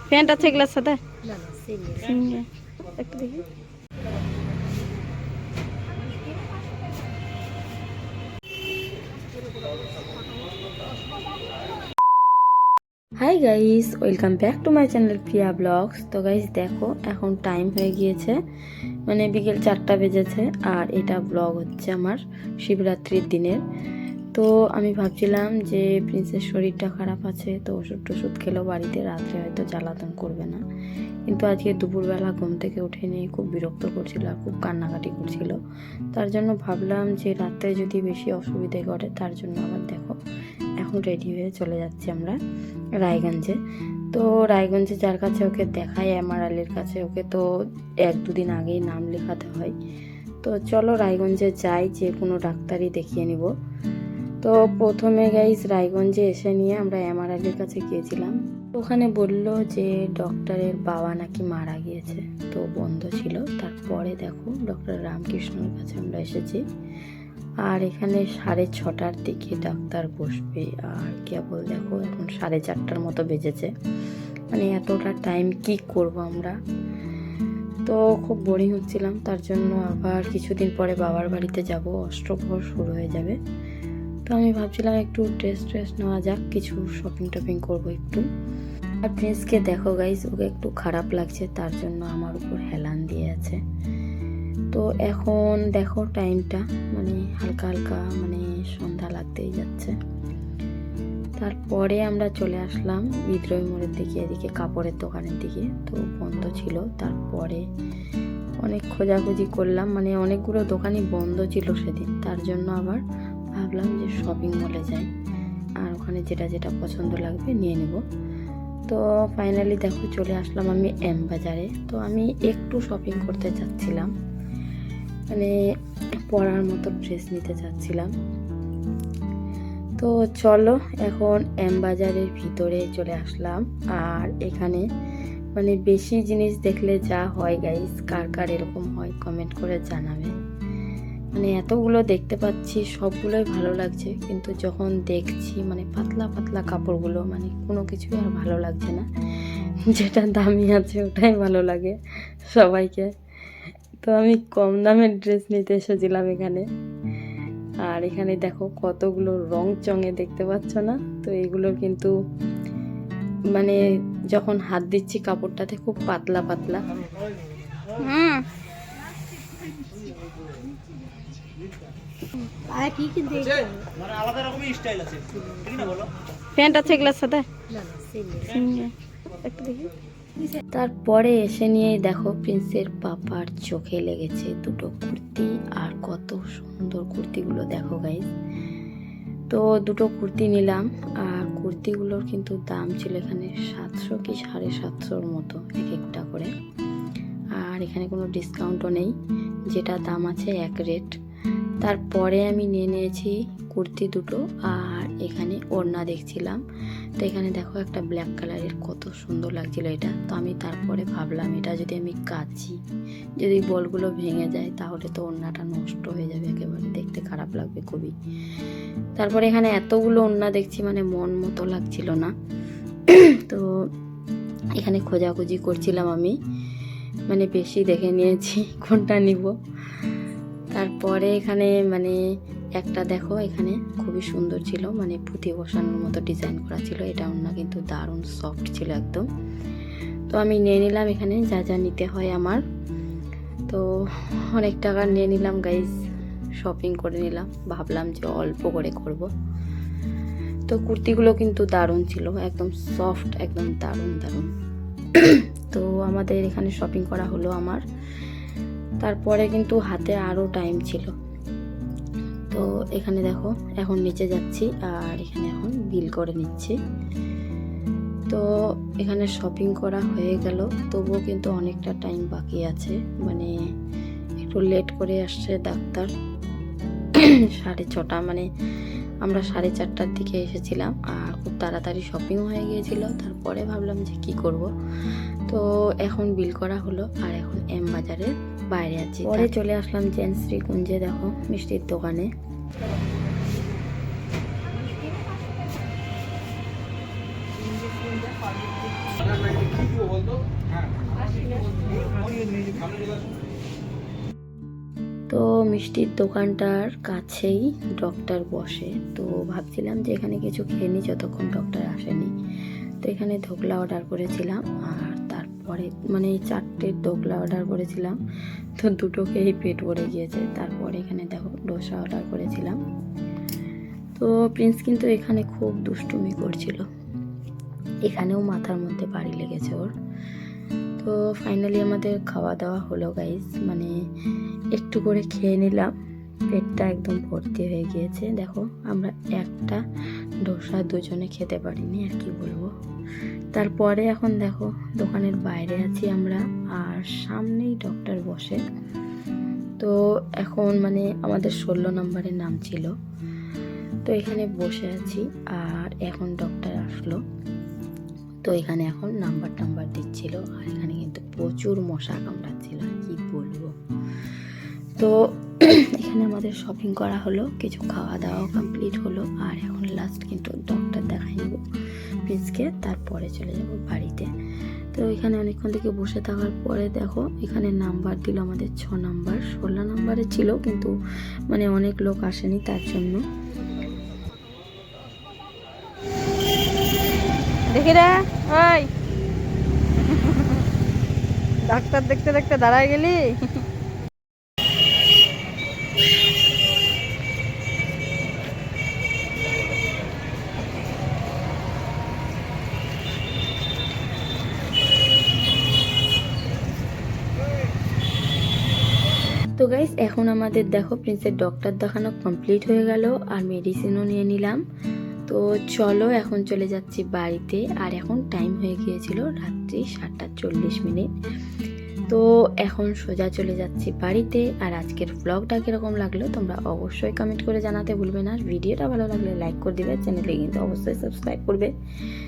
Pant আছে এগুলোর সাথে একটু দেখি। Hi guys, welcome back to my channel Priya blogs. তো গাইস দেখো, এখন টাইম হয়ে গিয়েছে, মানে বিকেল 4টা বেজেছে। আর এটা ব্লগ হচ্ছে আমার শিবরাত্রির দিনের। তো আমি ভাবছিলাম যে প্রিন্সের শরীরটা খারাপ আছে, তো ওষুধ টষুধ খেলেও বাড়িতে রাত্রে হয়তো জ্বালাতন করবে না। কিন্তু আজকে দুপুরবেলা ঘুম থেকে উঠে নিয়ে খুব বিরক্ত করছিল আর খুব কান্নাকাটি করছিল। তার জন্য ভাবলাম যে রাত্রে যদি বেশি অসুবিধে করে, তার জন্য আবার দেখো এখন রেডি হয়ে চলে যাচ্ছি আমরা রায়গঞ্জে। তো রায়গঞ্জে যার কাছে ওকে দেখাই, এমআরআইয়ের কাছে, ওকে তো 1-2 দিন আগেই নাম লেখাতে হয়। তো চলো রায়গঞ্জে যাই, যে কোনো ডাক্তারই দেখিয়ে নিব। তো প্রথমে গাইস রায়গঞ্জে এসে নিয়ে আমরা এমআরআইয়ের কাছে গিয়েছিলাম। ওখানে বলল যে ডক্টরের বাবা নাকি মারা গিয়েছে, তো বন্ধ ছিল। তারপরে দেখো ডক্টর রামকৃষ্ণর কাছে আমরা এসেছি। আর এখানে 6:30টার দিকে ডাক্তার বসবে। আর কেবল দেখো এখন 4:30টার মতো বেজেছে, মানে এতটা টাইম কি করব আমরা। তো খুব বোরিং হচ্ছিলাম, তার জন্য আবার কিছুদিন পরে বাবার বাড়িতে যাব, অষ্টপ্রহর শুরু হয়ে যাবে। তো আমি ভাবছিলাম একটু ড্রেস নেওয়া যাক, কিছু শপিং টপিং করবো একটু। আর প্রিন্সকে দেখো গাইস, ওকে একটু খারাপ লাগছে, তার জন্য আমার উপর হেলান দিয়ে আছে। তো এখন দেখো টাইমটা মানে হালকা হালকা মানে সন্ধ্যা লাগতেই যাচ্ছে। তারপরে আমরা চলে আসলাম বিদ্রোহী মোড়ের দিকে, এদিকে কাপড়ের দোকানের দিকে, তো বন্ধ ছিল। তারপরে অনেক খোঁজাখুঁজি করলাম, মানে অনেকগুলো দোকানই বন্ধ ছিল সেদিন। তার জন্য আবার ভাবলাম যে শপিং মলে যাই, আর ওখানে যেটা যেটা পছন্দ লাগবে নিয়ে নেব। তো ফাইনালি দেখো চলে আসলাম আমি এম বাজারে। তো আমি একটু শপিং করতে চাচ্ছিলাম, মানে পরার মতো ড্রেস নিতে চাচ্ছিলাম। তো চলো এখন এম বাজারের ভিতরে চলে আসলাম। আর এখানে মানে বেশি জিনিস দেখলে যা হয় গাইস, কার কার এরকম হয় কমেন্ট করে জানাবে। মানে এতগুলো দেখতে পাচ্ছি, সবগুলোই ভালো লাগছে, কিন্তু যখন দেখছি মানে পাতলা পাতলা কাপড়গুলো, মানে কোনো কিছুই আর ভালো লাগছে না। যেটা দামি আছে ওটাই ভালো লাগে সবাইকে। তো আমি কম দামের ড্রেস নিতে এসেছিলাম এখানে। আর এখানে দেখো কতগুলো রং চঙে দেখতে পাচ্ছ না? তো এগুলো কিন্তু মানে যখন হাত দিচ্ছি কাপড়টাতে খুব পাতলা পাতলা। প্যান্ট আছে এগুলোর সাথে একটু দেখি। তারপরে এসে নিয়েই দেখো প্রিন্সের পাপার চোখে লেগেছে দুটো কুর্তি। আর কত সুন্দর কুর্তিগুলো দেখো গাইস। তো দুটো কুর্তি নিলাম, আর কুর্তিগুলোর কিন্তু দাম ছিল এখানে 700 কি 750 মতো এক একটা করে। আর এখানে কোনো ডিসকাউন্টও নেই, যেটা দাম আছে এক রেট। তারপরে আমি নিয়ে নিয়েছি কুর্তি দুটো, আর এখানে ওড়না দেখছিলাম। তো এখানে দেখো একটা ব্ল্যাক কালারের, কত সুন্দর লাগছিল এটা। তো আমি তারপরে ভাবলাম এটা যদি আমি কাচি, যদি বলগুলো ভেঙে যায় তাহলে তো ওড়নাটা নষ্ট হয়ে যাবে একেবারে, দেখতে খারাপ লাগবে খুবই। তারপরে এখানে এতগুলো ওড়না দেখছি, মানে মন মতো লাগছিল না। তো এখানে খোঁজাখুঁজি করছিলাম আমি, মানে বেশি দেখে নিয়েছি কোনটা নিব। তারপরে এখানে মানে একটা দেখো এখানে খুবই সুন্দর ছিল, মানে পুঁতি বসানোর মতো ডিজাইন করা ছিল। এটা ওড়না কিন্তু দারুণ সফট ছিল একদম। তো আমি নিয়ে নিলাম এখানে যা যা নিতে হয় আমার। তো অনেক টাকা নিয়ে নিলাম গাইজ, শপিং করে নিলাম, ভাবলাম যে অল্প করে করব। তো কুর্তিগুলো কিন্তু দারুণ ছিল, একদম সফট, একদম দারুণ দারুণ। তো আমাদের এখানে শপিং করা হলো আমার। তারপরে কিন্তু হাতে আরও টাইম ছিল। তো এখানে দেখো এখন নিচে যাচ্ছি, আর এখানে এখন বিল করে নিচ্ছি। তো এখানে শপিং করা হয়ে গেল, তবুও কিন্তু অনেকটা টাইম বাকি আছে, মানে একটু লেট করে আসছে ডাক্তার। 6:30, মানে আমরা 4:30টার দিকে এসেছিলাম, আর খুব তাড়াতাড়ি শপিংও হয়ে গিয়েছিল। তারপরে ভাবলাম যে কি করব। তো এখন বিল করা হলো, আর এখন এম বাজারে বাইরে আছি। পরে চলে আসলাম জেন্টশ্রী কুঞ্জে, দেখো মিষ্টির দোকানে। তো মিষ্টির দোকানটার কাছেই ডক্টর বসে, তো ভাবছিলাম যে এখানে কিছু খেয়ে নিই যতক্ষণ ডক্টর আসেনি। তো এখানে ধোকলা অর্ডার করেছিলাম, আর তারপরে মানে 4টে ধোকলা অর্ডার করেছিলাম, তো 2টো খেয়েই পেট ভরে গিয়েছে। তারপরে এখানে দেখো ডোসা অর্ডার করেছিলাম। তো প্রিন্স কিন্তু এখানে খুব দুষ্টুমি করছিল, এখানেও মাথার মধ্যে বাড়ি লেগেছে ওর। তো ফাইনালি আমাদের খাওয়া দাওয়া হলো গাইস, মানে একটু করে খেয়ে নিলাম, পেটটা একদম ভর্তি হয়ে গিয়েছে। দেখো আমরা একটা ডোসা দুজনে খেতে পারিনি, আর কি বলবো। তারপরে এখন দেখো দোকানের বাইরে আছি আমরা, আর সামনেই ডক্টর বসে। তো এখন মানে আমাদের 16 নম্বরের নাম ছিল, তো এখানে বসে আছি, আর এখন ডক্টর আসলো। তো এখানে এখন নাম্বার দিচ্ছিল, আর এখানে কিন্তু প্রচুর মশা কামড়াচ্ছিল, কি বলবো। তো এখানে আমাদের শপিং করা হলো, কিছু খাওয়া দাওয়া কমপ্লিট হলো, আর এখন লাস্ট কিন্তু ডক্টর দেখাই নেবো প্রিন্সকে, তারপরে চলে যাব বাড়িতে। তো এখানে অনেকক্ষণ থেকে বসে থাকার পরে দেখো এখানে নাম্বার দিল আমাদের 6 নাম্বার, 16 নাম্বারে ছিল, কিন্তু মানে অনেক লোক আসেনি তার জন্য। দেখি রে ওই ডাক্তার দেখতে দেখতে দাঁড়ায় গেলি। তো গাইস এখন আমাদের দেখো প্রিন্সের ডক্টর দেখানো কমপ্লিট হয়ে গেল, আর মেডিসিনও নিয়ে নিলাম। তো চলো এখন চলে যাচ্ছি বাড়িতে, আর এখন টাইম হয়ে গিয়েছিল রাত্রি 7:40। তো এখন সোজা চলে যাচ্ছি বাড়িতে। আর আজকের ব্লগটা কীরকম লাগলো তোমরা অবশ্যই কমেন্ট করে জানাতে ভুলবে না। ভিডিওটা ভালো লাগলে লাইক করে দিবে, চ্যানেলে কিন্তু অবশ্যই সাবস্ক্রাইব করবে।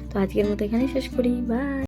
তো আজকের মতো এখানেই শেষ করি, বাই।